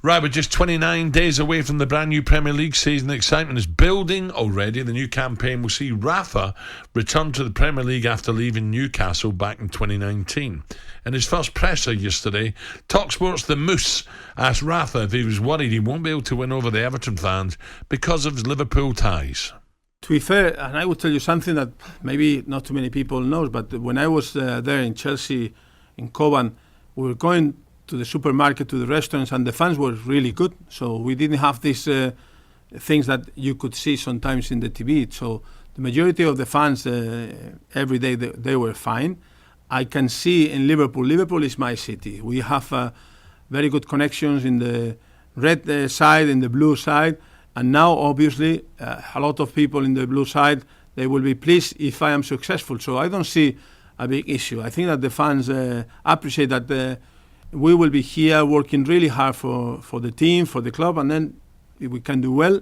Right, we're just 29 days away from the brand new Premier League season. The excitement is building already. The new campaign will see Rafa return to the Premier League after leaving Newcastle back in 2019. In his first presser yesterday, talkSPORT's The Moose asked Rafa if he was worried he won't be able to win over the Everton fans because of his Liverpool ties. To be fair, and I will tell you something that maybe not too many people know, but when I was there in Chelsea, in Coban, we were going to the supermarket, to the restaurants, and the fans were really good. So we didn't have these things that you could see sometimes in the TV. So the majority of the fans every day, they were fine. I can see in Liverpool is my city. We have very good connections in the red side, in the blue side. And now, obviously, a lot of people in the blue side, they will be pleased if I am successful. So I don't see a big issue. I think that the fans appreciate that we will be here working really hard for the team, for the club, and then if we can do well,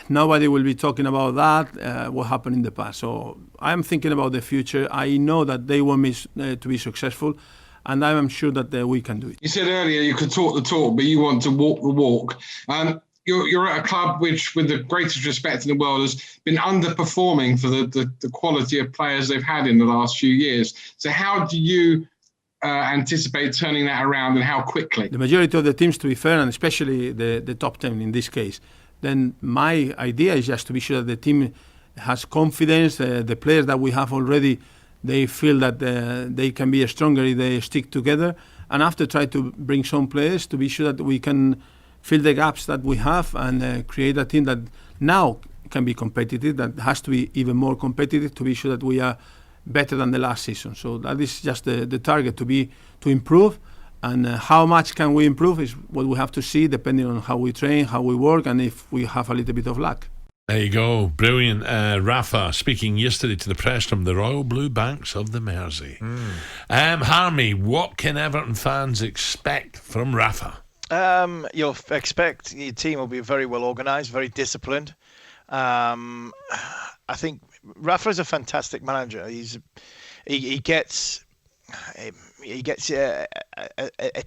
nobody will be talking about that, what happened in the past. So I'm thinking about the future. I know that they want me to be successful, and I'm sure that we can do it. You said earlier you could talk the talk, but you want to walk the walk. You're at a club which, with the greatest respect in the world, has been underperforming for the quality of players they've had in the last few years. So how do you anticipate turning that around, and how quickly? The majority of the teams, to be fair, and especially the top 10 in this case, then my idea is just to be sure that the team has confidence. The players that we have already, they feel that they can be stronger if they stick together. And after, try to bring some players to be sure that we can fill the gaps that we have and create a team that now can be competitive, that has to be even more competitive to be sure that we are better than the last season. So that is just the target, to improve. And how much can we improve is what we have to see, depending on how we train, how we work, and if we have a little bit of luck. There you go. Brilliant. Rafa speaking yesterday to the press from the Royal Blue Banks of the Mersey. Harmy, what can Everton fans expect from Rafa? You'll expect your team will be very well organised, very disciplined. I think Rafa is a fantastic manager. He gets a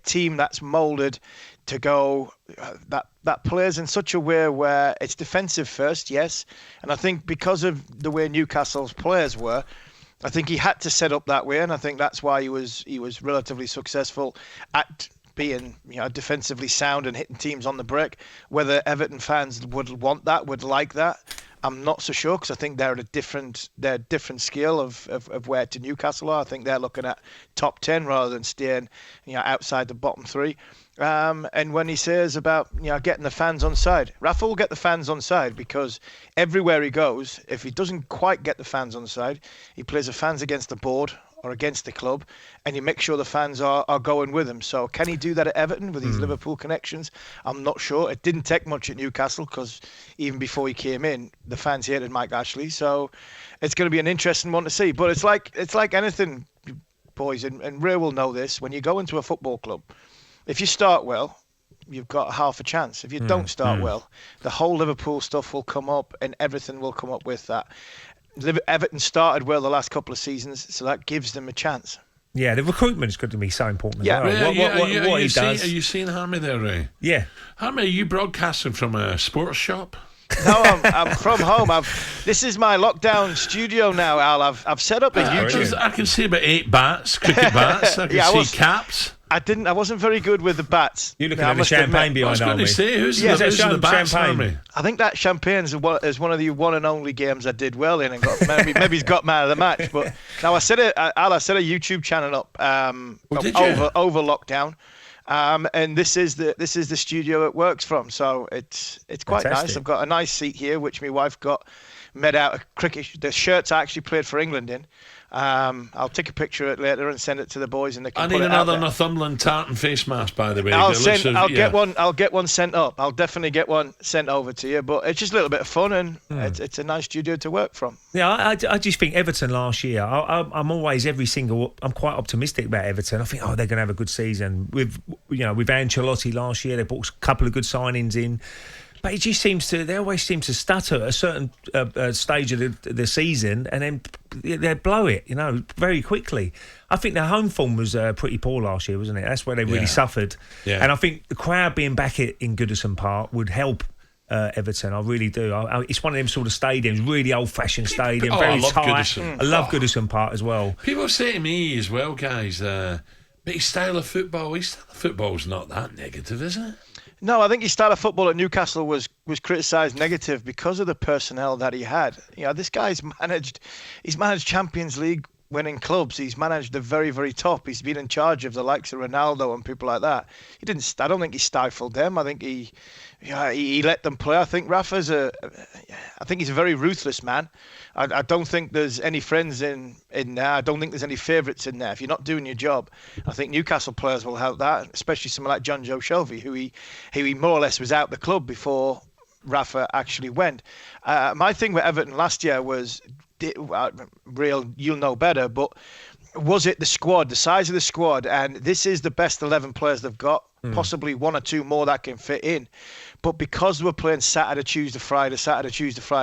team that's moulded to go that plays in such a way where it's defensive first, yes. And I think because of the way Newcastle's players were, I think he had to set up that way, and I think that's why he was relatively successful at being defensively sound and hitting teams on the break. Whether Everton fans would want that, would like that, I'm not so sure, because I think they're at a different scale of where to Newcastle are. I think they're looking at top 10 rather than staying outside the bottom 3. And when he says about getting the fans on side, Rafa will get the fans on side, because everywhere he goes, if he doesn't quite get the fans on side, he plays the fans against the board or against the club, and you make sure the fans are going with him. So can he do that at Everton with his Liverpool connections? I'm not sure. It didn't take much at Newcastle, because even before he came in, the fans hated Mike Ashley. So it's going to be an interesting one to see. But it's like anything, boys, and Ray will know this. When you go into a football club, if you start well, you've got half a chance. If you don't start well, the whole Liverpool stuff will come up, and everything will come up with that. Everton started well the last couple of seasons, so that gives them a chance. Yeah, the recruitment is going to be so important. Yeah. As well. What he does. Are you seeing Harmy there, Ray? Yeah. Harmy, are you broadcasting from a sports shop? No, I'm from home. This is my lockdown studio now, Al. I've set up a YouTube. I can see about 8 bats, cricket bats. I can see caps. I wasn't very good with the bats. You're looking at the champagne behind me. I was going to say, who's the bats, champagne? I think that champagne is one of the one and only games I did well in, and maybe he's got man of the match. But now I set a YouTube channel up over lockdown, and this is the studio it works from. So it's quite nice. I've got a nice seat here, which my wife got made out of cricket. The shirts I actually played for England in. I'll take a picture of it later and send it to the boys, and they can I need another Northumberland tartan face mask, by the way. I'll get one sent up. I'll definitely get one sent over to you. But it's just a little bit of fun, and it's a nice studio to work from. Yeah, I just think Everton last year. I'm always I'm quite optimistic about Everton. I think they're going to have a good season with Ancelotti last year. They brought a couple of good signings in. But it just seems to, they always seem to stutter at a certain stage of the season, and then they blow it, very quickly. I think their home form was pretty poor last year, wasn't it? That's where they really suffered. Yeah. And I think the crowd being back in Goodison Park would help Everton. I really do. It's one of them sort of stadiums, really old-fashioned stadium, very I love tight. Goodison. I love Goodison Park as well. People say to me as well, guys, but his style of football's not that negative, is it? No, I think his style of football at Newcastle was criticised negative because of the personnel that he had. This guy's he's managed Champions League winning clubs. He's managed the very, very top. He's been in charge of the likes of Ronaldo and people like that. I don't think he stifled them. I think he let them play. I think Rafa's I think he's a very ruthless man. I don't think there's any friends in there. I don't think there's any favourites in there. If you're not doing your job, I think Newcastle players will help that, especially someone like John Joe Shelby, who he more or less was out the club before Rafa actually went. My thing with Everton last year was, you'll know better, but was it the squad, the size of the squad? And this is the best 11 players they've got, possibly one or two more that can fit in. But because we're playing Saturday, Tuesday, Friday,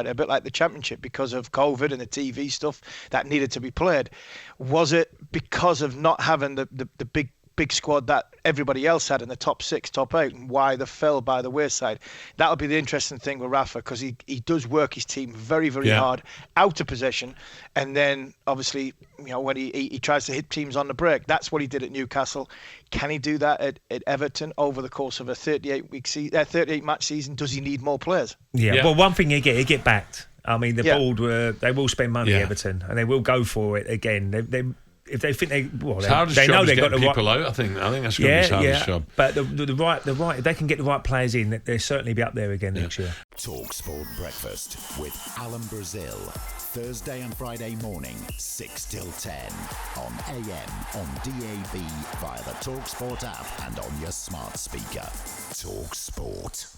a bit like the Championship, because of COVID and the TV stuff that needed to be played, was it because of not having the big squad that everybody else had in the top 6, top 8, and why they fell by the wayside? That'll be the interesting thing with Rafa, because he does work his team very, very hard out of possession, and then obviously when he tries to hit teams on the break. That's what he did at Newcastle. Can he do that at Everton over the course of a 38 match season? Does he need more players? Yeah. Well, one thing he get backed. I mean, the board they will spend money, Everton, and they will go for it again. If they think they know they've got the right people out. I think that's going to be his hardest job. But the right, if they can get the right players in, they'll certainly be up there again next year. talkSPORT Breakfast with Alan Brazil, Thursday and Friday morning, 6 till 10 on AM, on DAB, via the talkSPORT app, and on your smart speaker. talkSPORT.